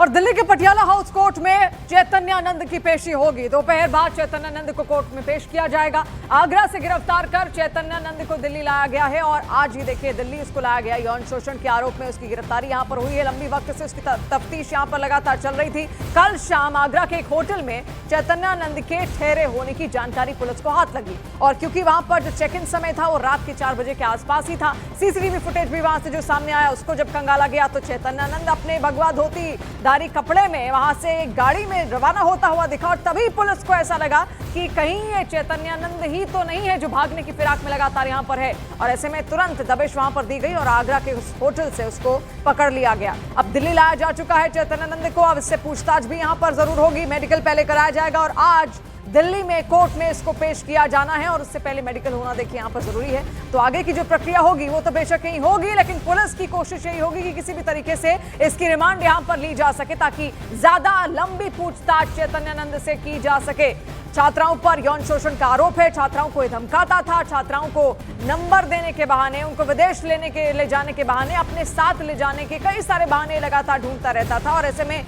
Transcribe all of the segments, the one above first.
और दिल्ली के Patiala house court में चैतन्यानंद की पेशी होगी। दोपहर बाद चैतन्यानंद को कोर्ट में पेश किया जाएगा। आगरा से गिरफ्तार कर चैतन्यानंद को दिल्ली लाया गया है और आज ही देखिए दिल्ली इसको लाया गया। यौन शोषण के आरोप में उसकी गिरफ्तारी यहां पर हुई है। लंबी वक्त से उसकी तफ्तीश यहां पर लगातार चल रही थी। कल शाम आगरा के एक होटल में चैतन्यानंद के ठहरे होने की जानकारी पुलिस को हाथ लगी और क्योंकि वहां पर जो चेक इन समय था वो रात के 4 बजे के आसपास ही था। सीसीटीवी फुटेज भी वहां से जो सामने आया उसको जब खंगाला गया तो चैतन्यानंद अपने भगवा धोती दारी कपड़े में वहां से गाड़ी में रवाना होता हुआ दिखा और तभी पुलिस को ऐसा लगा कि कहीं ये चैतन्यानंद ही तो नहीं है जो भागने की फिराक में लगातार यहां पर है और ऐसे में तुरंत दबिश वहां पर दी गई और आगरा के उस होटल से उसको पकड़ लिया गया। अब दिल्ली लाया जा चुका है चैतन्यानंद को। अब इससे पूछताछ भी यहां पर जरूर होगी। मेडिकल पहले कराया जाएगा और आज दिल्ली में कोर्ट में इसको पेश किया जाना है और उससे पहले मेडिकल होना देखिए यहाँ पर जरूरी है। तो आगे की जो प्रक्रिया होगी वो तो बेशक यही होगी, लेकिन पुलिस की कोशिश यही होगी कि किसी भी तरीके से इसकी रिमांड यहाँ पर ली जा सके ताकि ज्यादा लंबी पूछताछ चैतन्यानंद से की जा सके। छात्राओं पर यौन शोषण का आरोप है। छात्राओं को धमकाता था, छात्राओं को नंबर देने के बहाने, उनको विदेश ले जाने के बहाने, अपने साथ ले जाने के कई सारे बहाने लगातार ढूंढता रहता था और ऐसे में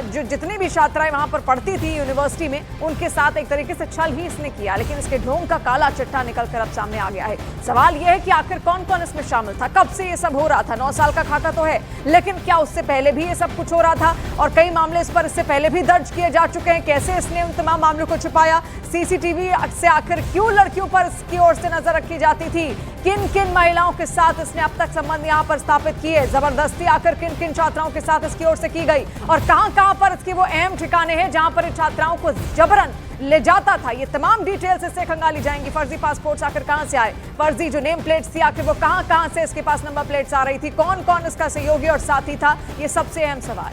जो जितनी भी छात्राएं वहां पर पढ़ती थी यूनिवर्सिटी में उनके साथ एक तरीके से छल ही इसने किया। लेकिन इसके ढोंग का काला चिट्ठा निकलकर अब सामने आ गया है। सवाल यह है कि आखिर कौन कौन इसमें शामिल था, कब से ये सब हो रहा था। 9 साल का खाका तो है, लेकिन क्या उससे पहले भी ये सब कुछ हो रहा था और कई मामले इस पर इससे पहले भी दर्ज किए जा चुके हैं। कैसे इसने उन तमाम मामलों को छुपाया, सीसीटीवी से आखिर क्यों लड़कियों पर इसकी ओर से नजर रखी जाती थी, किन किन महिलाओं के साथ इसने अब तक संबंध यहाँ पर स्थापित किए, जबरदस्ती आकर किन किन छात्राओं के साथ इसकी ओर से की गई और कहां पर इसके वो अहम ठिकाने हैं जहां पर छात्राओं को जबरन ले जाता था। ये तमाम डिटेल्स इससे खंगाली जाएंगी। फर्जी पासपोर्ट्स आखिर कहां से आए, फर्जी जो नेम प्लेट्स थी आखिर वो कहां से इसके पास नंबर प्लेट्स आ रही थी, कौन कौन इसका सहयोगी और साथी था, ये सबसे अहम सवाल।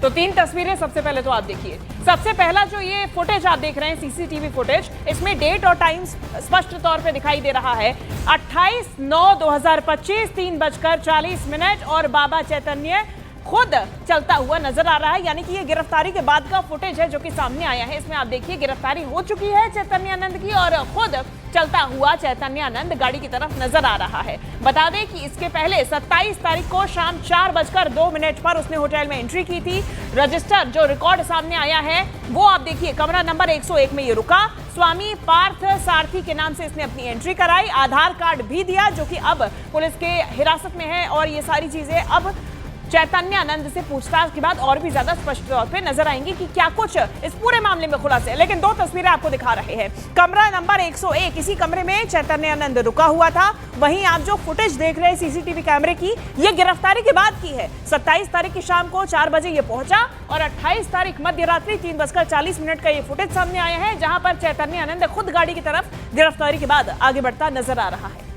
तो 3 तस्वीरें सबसे पहले तो आप देखिए। सबसे पहला जो ये फुटेज आप देख रहे हैं सीसीटीवी फुटेज, इसमें डेट और टाइम स्पष्ट तौर पे दिखाई दे रहा है। 28/9/2025 3:40 और बाबा चैतन्य खुद चलता हुआ नजर आ रहा है। यानी कि ये गिरफ्तारी के बाद का फुटेज है जो कि सामने आया है। इसमें आप देखिए गिरफ्तारी हो चुकी है चैतन्यानंद की और खुद चलता हुआ चैतन्यानंद गाड़ी की तरफ नजर आ रहा है। बता दें कि इसके पहले 27 तारीख को शाम 4:02 पर उसने होटल में एंट्री की थी। रजिस्टर जो रिकॉर्ड सामने आया है वो आप देखिए, कमरा नंबर 101 में ये रुका। स्वामी पार्थ सारथी के नाम से इसने अपनी एंट्री कराई, आधार कार्ड भी दिया जो कि अब पुलिस के हिरासत में है और ये सारी चीजें अब चैतन्यानंद से पूछताछ के बाद और भी ज्यादा स्पष्ट तौर पे नजर आएंगी कि क्या कुछ इस पूरे मामले में खुलासे। लेकिन 2 तस्वीरें आपको दिखा रहे हैं। कमरा नंबर 101, इसी कमरे में चैतन्यानंद रुका हुआ था। वहीं आप जो फुटेज देख रहे हैं सीसीटीवी कैमरे की, ये गिरफ्तारी के बाद की है। 27 तारीख की शाम को 4 बजे ये पहुंचा और 28 तारीख मध्य रात्रि 3:40 का ये फुटेज सामने आया है जहां पर चैतन्यानंद खुद गाड़ी की तरफ गिरफ्तारी के बाद आगे बढ़ता नजर आ रहा है।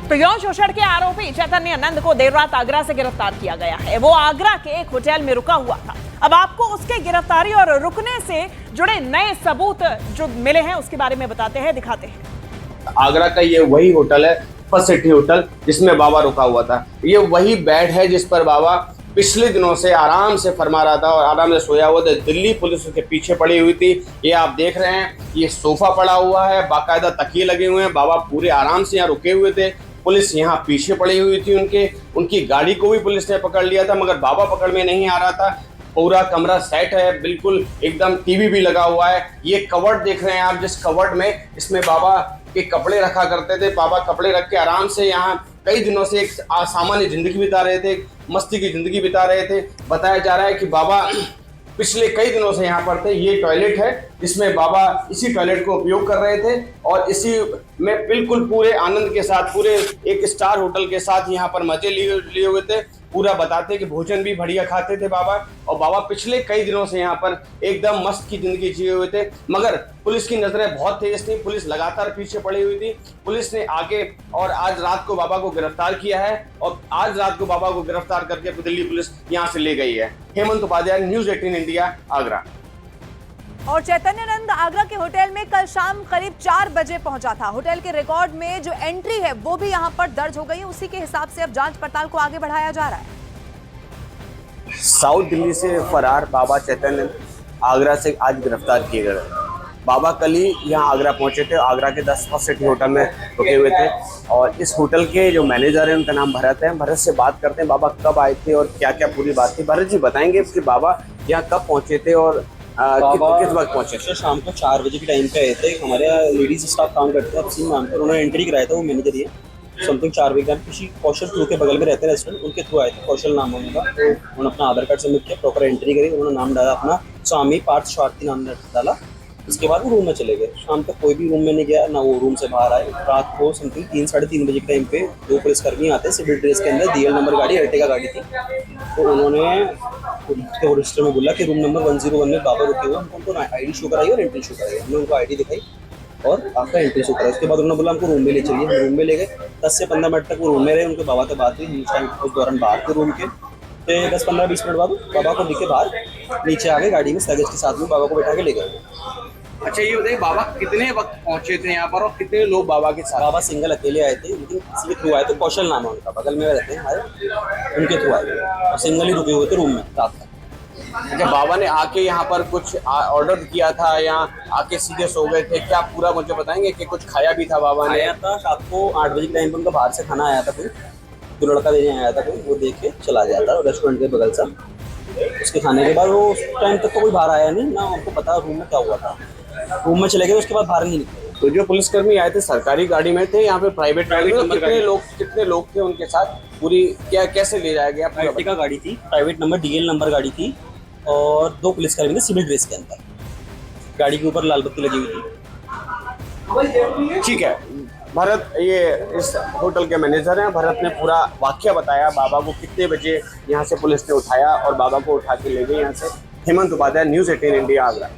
तो यौन शोषण के आरोपी चैतन्यानंद को देर रात आगरा से गिरफ्तार किया गया है। वो आगरा के एक होटल में रुका हुआ था। अब आपको उसके गिरफ्तारी और रुकने से जुड़े नए सबूत जो मिले हैं उसके बारे में बताते हैं, दिखाते हैं। आगरा का ये वही होटल है, फर्स्ट सिटी होटल, जिसमें बाबा रुका हुआ था। ये वही बेड है जिस पर बाबा पिछले दिनों से आराम से फरमा रहा था और आराम से सोया हुआ था। दिल्ली पुलिस उसके पीछे पड़ी हुई थी। ये आप देख रहे हैं, ये सोफा पड़ा हुआ है, बाकायदा तकिए लगे हुए हैं। बाबा पूरे आराम से यहाँ रुके हुए थे। पुलिस यहाँ पीछे पड़ी हुई थी उनकी गाड़ी को भी पुलिस ने पकड़ लिया था, मगर बाबा पकड़ में नहीं आ रहा था। पूरा कमरा सेट है, बिल्कुल एकदम टीवी भी लगा हुआ है। ये कवर्ड देख रहे हैं आप, जिस कवर्ड में इसमें बाबा के कपड़े रखा करते थे। बाबा कपड़े रख के आराम से यहाँ कई दिनों से एक सामान्य जिंदगी बिता रहे थे, मस्ती की जिंदगी बिता रहे थे। बताया जा रहा है कि बाबा पिछले कई दिनों से यहाँ पर थे। ये टॉयलेट है जिसमें बाबा इसी टॉयलेट को उपयोग कर रहे थे और इसी में बिल्कुल पूरे आनंद के साथ, पूरे एक स्टार होटल के साथ यहाँ पर मजे लिए हुए थे। पूरा बताते कि भोजन भी बढ़िया खाते थे बाबा और बाबा पिछले कई दिनों से यहाँ पर एकदम मस्त की जिंदगी जिए हुए थे। मगर पुलिस की नजरें बहुत तेज थी, पुलिस लगातार पीछे पड़ी हुई थी। पुलिस ने आगे और आज रात को बाबा को गिरफ्तार किया है और आज रात को बाबा को गिरफ्तार करके दिल्ली पुलिस यहाँ से ले गई है। Hemant Upadhyay, news 18 India, Agra. और चैतन्यानंद आगरा के होटल में कल शाम करीब 4 बजे पहुंचा था। होटल के रिकॉर्ड में जो एंट्री है वो भी यहां पर दर्ज हो गई है। उसी के हिसाब से अब जांच पड़ताल को आगे बढ़ाया जा रहा है। साउथ दिल्ली से फरार बाबा चैतन्यानंद आगरा से आज गिरफ्तार किए गए। बाबा कल ही यहाँ आगरा पहुंचे थे। आगरा के 10 फर्स्ट सिटी होटल में रुके हुए थे और इस होटल के जो मैनेजर हैं उनका नाम भरत है। भरत से बात करते हैं बाबा कब आए थे और क्या क्या पूरी बात थी। भरत जी बताएंगे कि बाबा यहाँ कब पहुंचे थे और किस वक्त पहुंचे थे? शाम को 4 बजे के टाइम पे आए थे। हमारे यहाँ लेडीज स्टाफ काम करते हैं अपसीन नाम पर, उन्होंने एंट्री कराया था, वो मैनेजर ही है। समथिंग 4 बजे किसी कौशल थ्रू के बगल में रहते हैं रेस्टोरेंट, उनके थ्रू आए थे। कौशल नाम है उनका, तो उन्होंने अपना आधार कार्ड सबमिट किया, प्रॉपर एंट्री करी, उन्होंने नाम डाला अपना स्वामी पार्थ स्वार्थी नाम डाला। उसके बाद वो रूम में चले गए। शाम तक कोई भी रूम में नहीं गया, ना वो रूम से बाहर आए। रात को समथिंग 3 साढ़े 3 बजे के टाइम पे 2 पुलिसकर्मी आते हैं सिविल ड्रेस के अंदर, DL नंबर गाड़ी अर्टिगा गाड़ी थी। तो उन्होंने उसके रजिस्टर में बोला कि रूम नंबर 101 में बाबा रुके हुए, हमको उनको ID शो कराई और एंट्री शो कराई। हमने उनको ID दिखाई और आपका एंट्री शो कराई। उसके बाद उन्होंने बोला हमको रूम में ले चलिए, हम रूम में ले गए। 10 से 15 मिनट तक वो रूम में रहे, उनके बाबा से बात हुई। उस दौरान बाहर थे रूम के, तो 10-15-20 मिनट बाद बाबा को लेके बाहर नीचे आ गए गाड़ी में, लगेज के साथ में बाबा को बैठा के ले गए। अच्छा ये बताइए बाबा कितने वक्त पहुंचे थे यहाँ पर और कितने लोग बाबा के साथ? बाबा सिंगल अकेले आए थे, लेकिन किसी के थ्रू आए थे। कौशल नाम है उनका, बगल में रहते हैं हमारे, उनके थ्रू आए थे और सिंगल ही रुके हुए थे रूम में रात तक। अच्छा बाबा ने आके यहाँ पर कुछ ऑर्डर किया था या आके सीधे सो गए थे, क्या पूरा मुझे बताएंगे कि कुछ खाया भी था बाबा ने? आया था रात को 8 बजे के टाइम पर, उनका बाहर से खाना आया था, कोई जो लड़का देने आया था कोई, वो देख के चला गया था रेस्टोरेंट के बगल से। उसके खाने के बाद वो उस टाइम तक तो कोई बाहर आया नहीं, ना हमको पता रूम में क्या हुआ था। रूम में चले गए, उसके बाद बाहर नहीं निकले। तो जो पुलिसकर्मी आए थे सरकारी गाड़ी में थे, यहाँ पे प्राइवेट गाड़ी में कितने लोग थे उनके साथ? पूरी क्या कैसे ले जाया गया? अर्टिगा गाड़ी थी, प्राइवेट नंबर DL नंबर गाड़ी थी और 2 पुलिसकर्मी थे सिविल ड्रेस के अंदर। गाड़ी के ऊपर लाल बत्ती लगी हुई थी। ठीक है भरत, ये इस होटल के मैनेजर हैं। भरत ने पूरा वाकया बताया, बाबा को कितने बजे यहाँ से पुलिस ने उठाया और बाबा को उठा के ले गए यहाँ से। Hemant Upadhyay, news 18 India, Agra.